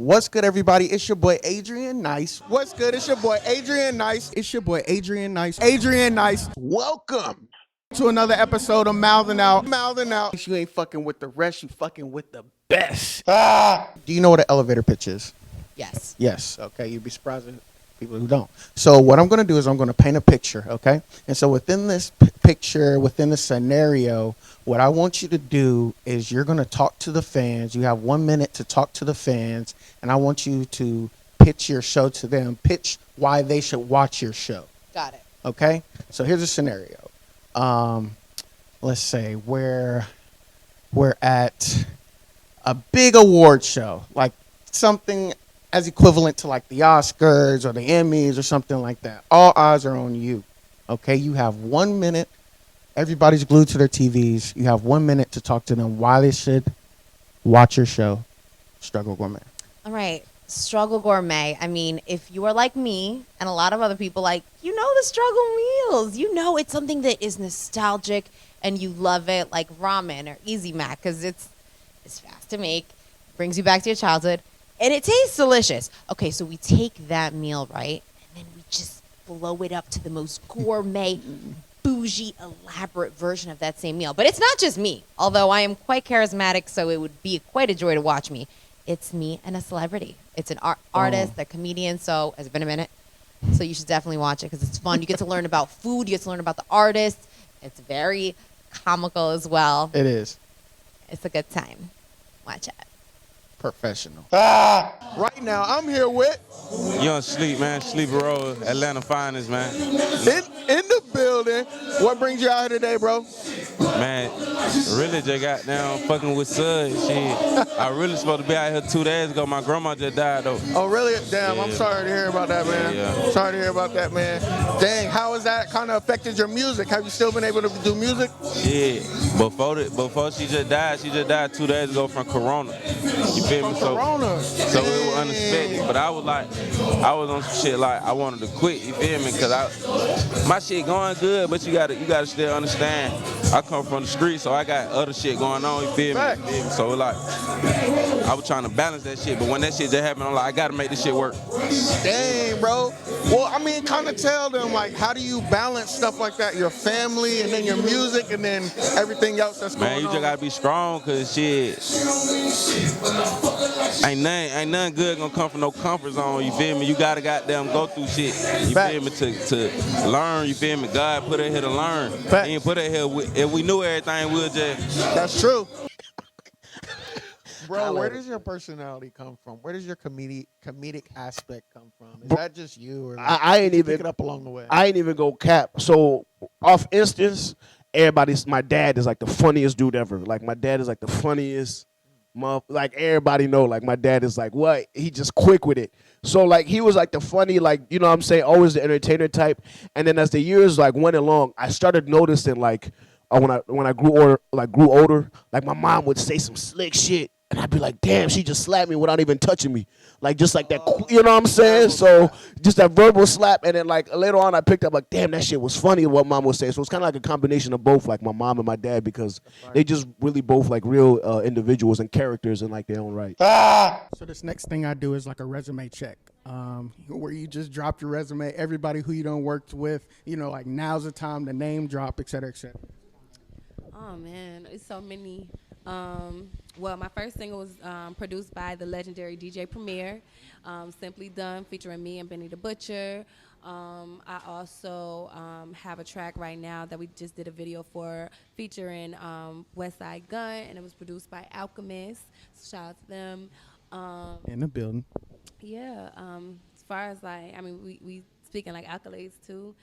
What's good, everybody? It's your boy Adrian Nice. What's good? It's your boy Adrian Nice. It's your boy Adrian Nice. Adrian Nice. Welcome to another episode of Mouthin Out. Mouthin Out. You ain't fucking with the rest. You fucking with the best. Do you know what an elevator pitch is? Yes. Yes. Okay. You'd be surprised at people who don't. So what I'm going to do is I'm going to paint a picture. Okay. And so within this picture, within the scenario, what I want you to do is you're going to talk to the fans. You have 1 minute to talk to the fans, and I want you to pitch your show to them. Pitch why they should watch your show. Got it. Okay. So here's a scenario. Let's say we're at a big award show, like something as equivalent to like the Oscars or the Emmys or something like that. All eyes are on you. Okay. You have 1 minute. Everybody's glued to their TVs. You have 1 minute to talk to them why they should watch your show, Struggle Gourmet. All right. Struggle Gourmet. I mean, if you are like me and a lot of other people, like, you know the struggle meals. You know it's something that is nostalgic and you love it, like ramen or Easy Mac, because it's fast to make, brings you back to your childhood, and it tastes delicious. Okay, so we take that meal, right, and then we just blow it up to the most gourmet, bougie, elaborate version of that same meal. But it's not just me, although I am quite charismatic, so it would be quite a joy to watch me. It's me and a celebrity. It's an artist, a comedian, so has it been a minute? So you should definitely watch it because it's fun. You get to learn about food. You get to learn about the artist. It's very comical as well. It is. It's a good time. Watch it. Professional. Right now, I'm here with You don't sleep, man. Sleepy Road, Atlanta finest, man. in the building. What brings you out here today, bro? Man, really just got down fucking with Sud. Shit. I really supposed to be out here 2 days ago. My grandma just died, though. Oh, really? Damn, Yeah. I'm sorry to hear about that, man. Yeah. Sorry to hear about that, man. Dang, how has that kind of affected your music? Have you still been able to do music? Yeah. Before she just died 2 days ago from Corona. You feel me? Corona. So it was unexpected. But I was on some shit like I wanted to quit, you feel me? Cause my shit going good, but you gotta still understand. I come from the street, so I got other shit going on, you feel me? Fact. So like, I was trying to balance that shit, but when that shit just happened, I'm like, I gotta make this shit work. Dang, bro. Well, I mean, kind of tell them, like, how do you balance stuff like that? Your family, and then your music, and then everything else that's going on? Man, you just gotta be strong, cause shit, ain't nothing good gonna come from no comfort zone, you feel me? You gotta goddamn go through shit, you feel me, to learn, you feel me? God put us here to learn. Fact. He didn't put us here, if we knew everything, we'll just... That's true. Bro, where does your personality come from? Where does your comedic aspect come from? Is that just you, or like, I ain't you even pick it up along the way? I ain't even go cap. So off instance, my dad is like the funniest dude ever. Like my dad is like the funniest like everybody know, like my dad is like what? He just quick with it. So like he was like the funny, like, you know what I'm saying, always the entertainer type. And then as the years like went along, I started noticing like when I grew older, like my mom would say some slick shit. And I'd be like, damn, she just slapped me without even touching me. Like, just like that, you know what I'm saying? So, just that verbal slap. And then, like, later on, I picked up, like, damn, that shit was funny, what mom was saying. So, it's kind of like a combination of both, like, my mom and my dad, because they just really both, like, real individuals and characters in, like, their own right. So, this next thing I do is, like, a resume check, where you just drop your resume, everybody who you done worked with, you know, like, now's the time to name drop, et cetera, et cetera. Oh, man, it's so many. Well, my first single was produced by the legendary DJ Premier, Simply Done, featuring me and Benny the Butcher. I also have a track right now that we just did a video for featuring Westside Gun, and it was produced by Alchemist. So shout out to them. In the building. Yeah, as far as like, I mean, we speaking like accolades too.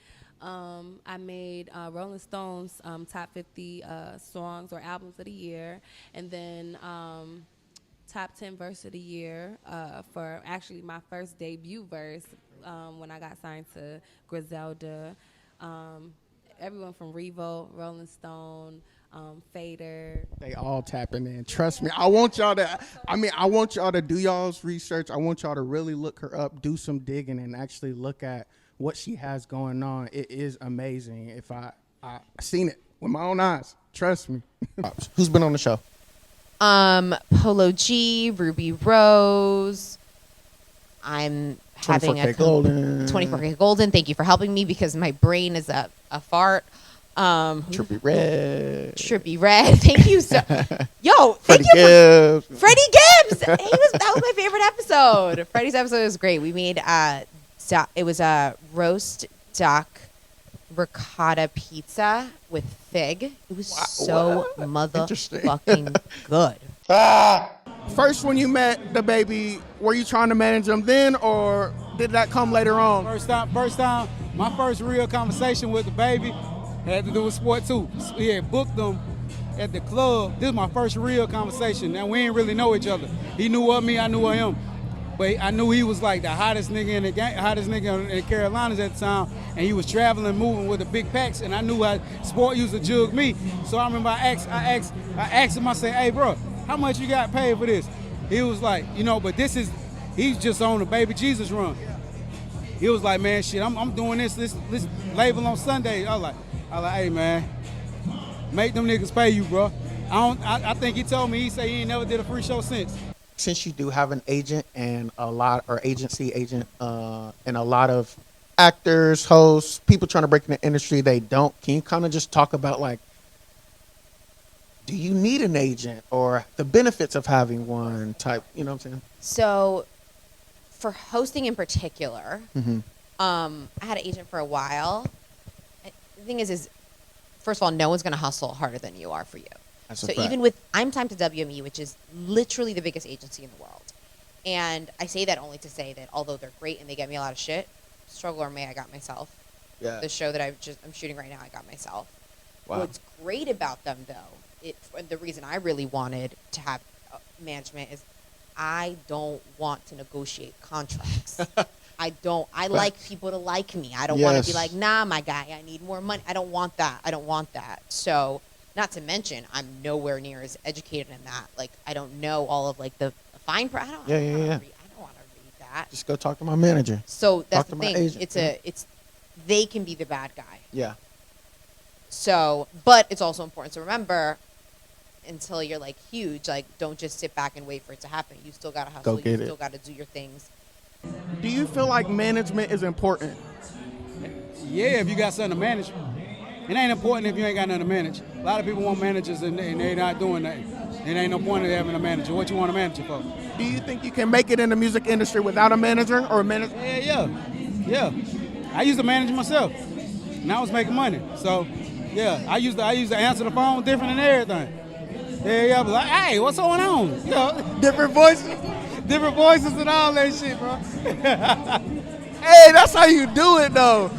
I made Rolling Stones top 50 songs or albums of the year, and then top 10 verse of the year for actually my first debut verse when I got signed to Griselda. Everyone from Revo, Rolling Stone, Fader. They all tapping in. Trust me. I want y'all to do y'all's research. I want y'all to really look her up, do some digging, and actually look at what she has going on. It is amazing. If I seen it with my own eyes. Trust me. Who's been on the show? Polo G, Ruby Rose, I'm having 24K golden. 24K golden. Thank you for helping me because my brain is a fart. Trippy Red. Trippy Red. Thank you so. Yo, thank Freddie you. Gibbs. Freddie Gibbs. That was my favorite episode. Freddie's episode was great. We made it was a roast duck ricotta pizza with fig. It was so motherfucking good. First, when you met the baby, were you trying to manage him then, or did that come later on? First time, my first real conversation with the baby had to do with sport too. He had booked them at the club. This is my first real conversation. Now we didn't really know each other. He knew of me, I knew of him. But I knew he was like the hottest nigga in the gang, hottest nigga in the Carolinas at the time, and he was traveling, moving with the big packs, and I knew how sport used to jug me. So I remember I asked him, I said, "Hey, bro, how much you got paid for this?" He was like, but he's just on the Baby Jesus run. He was like, "Man, shit, I'm doing this label on Sunday." I was like, "Hey, man, make them niggas pay you, bro." I think he told me, he said he ain't never did a free show since. Since you do have an agent and agency agent, and a lot of actors, hosts, people trying to break in the industry, they don't. Can you kind of just talk about, like, do you need an agent or the benefits of having one type, you know what I'm saying? So for hosting in particular, Mm-hmm. I had an agent for a while. The thing is first of all, no one's going to hustle harder than you are for you. That's a So fact. even with I'm Time to WME, which is literally the biggest agency in the world, and I say that only to say that although they're great and they get me a lot of shit, Struggle or May I got myself. Yeah. The show that I'm shooting right now, I got myself. Wow. What's great about them though, the reason I really wanted to have management is I don't want to negotiate contracts. I like people to like me. I don't want to be like, nah, my guy, I need more money. I don't want that. So, not to mention, I'm nowhere near as educated in that. Like, I don't know all of like the fine print. I don't want to read that. Just go talk to my manager. So that's Talk the to my thing. agent. They can be the bad guy. Yeah. So, but it's also important to remember, until you're like huge, like don't just sit back and wait for it to happen. You still gotta hustle. Go get you it. still gotta do your things. Do you feel like management is important? Yeah, if you got something to manage. It ain't important if you ain't got nothing to manage. A lot of people want managers and they not doing that. It ain't no point in having a manager. What you want a manager for? Do you think you can make it in the music industry without a manager or a manager? Yeah. I used to manage myself, and I was making money. So, yeah, I used to answer the phone different and everything. Yeah, but like, hey, what's going on? Different voices? Different voices and all that shit, bro. Hey, that's how you do it, though.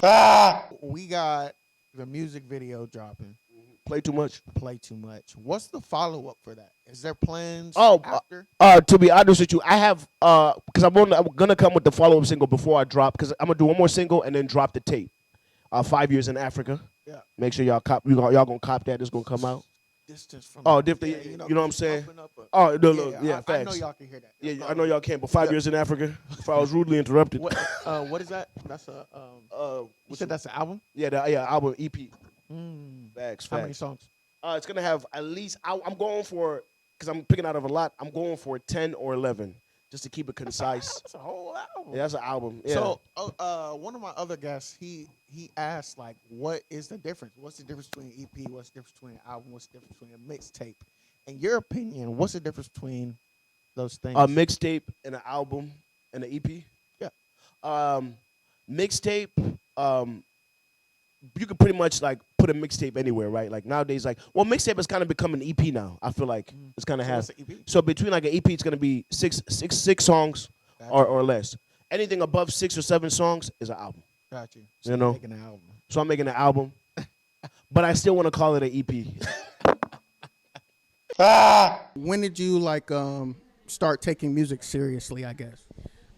We got the music video dropping. Play too much. Play Too Much. What's the follow-up for that? Is there plans after? To be honest with you, I have because I'm gonna come with the follow-up single before I drop, because I'm gonna do one more single and then drop the tape. 5 years in Africa. Yeah. Make sure y'all gonna cop that. It's gonna come out. Distance from Different. Yeah, you know what I'm saying? I Facts. know y'all can hear that. Yeah, I know y'all can, but 5 years in Africa. If I was rudely interrupted. What is that? That's a you said that's an album? Album EP. Facts. How many songs? It's gonna have at least. I'm going for, because I'm picking out of a lot. I'm going for 10 or 11, just to keep it concise. That's a whole album. Yeah, that's an album. Yeah. So, one of my other guests, he asked, like, what is the difference? What's the difference between an EP? What's the difference between an album? What's the difference between a mixtape? In your opinion, what's the difference between those things? A mixtape and an album and an EP. Yeah. Mixtape. You could pretty much like put a mixtape anywhere, right? Like nowadays, mixtape has kind of become an EP now. I feel like it's kind of what's an EP? So between like an EP, it's gonna be six songs or less. Anything above 6 or 7 songs is an album. Got you. So you know, making an album. So I'm making an album, but I still want to call it an EP. When did you start taking music seriously? I guess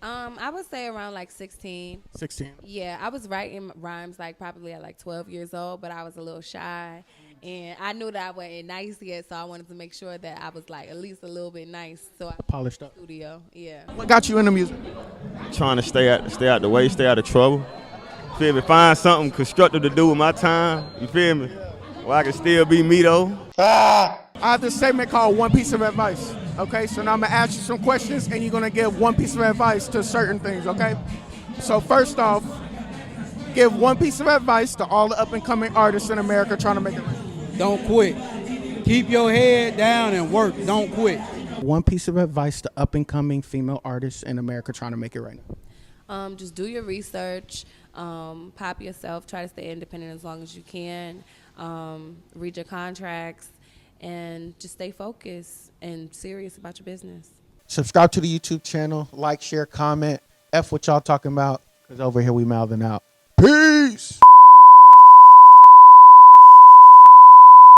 I would say around like 16. 16. Yeah, I was writing rhymes like probably at like 12 years old, but I was a little shy. And I knew that I wasn't nice yet, so I wanted to make sure that I was like at least a little bit nice. So I Polished up. studio, yeah. What got you into music? Trying to stay out the way, stay out of trouble. Feel me? Find something constructive to do with my time. You feel me? Well, I can still be me though. I have this segment called One Piece of Advice. Okay, so now I'm gonna ask you some questions, and you're gonna give one piece of advice to certain things. Okay, so first off, give one piece of advice to all the up and coming artists in America trying to make it. Don't quit. Keep your head down and work. Don't quit. One piece of advice to up and coming female artists in America trying to make it right now. Just do your research, pop yourself, try to stay independent as long as you can, read your contracts, and just stay focused and serious about your business. Subscribe to the YouTube channel, like, share, comment. F what y'all talking about, because over here we mouthing out. Peace.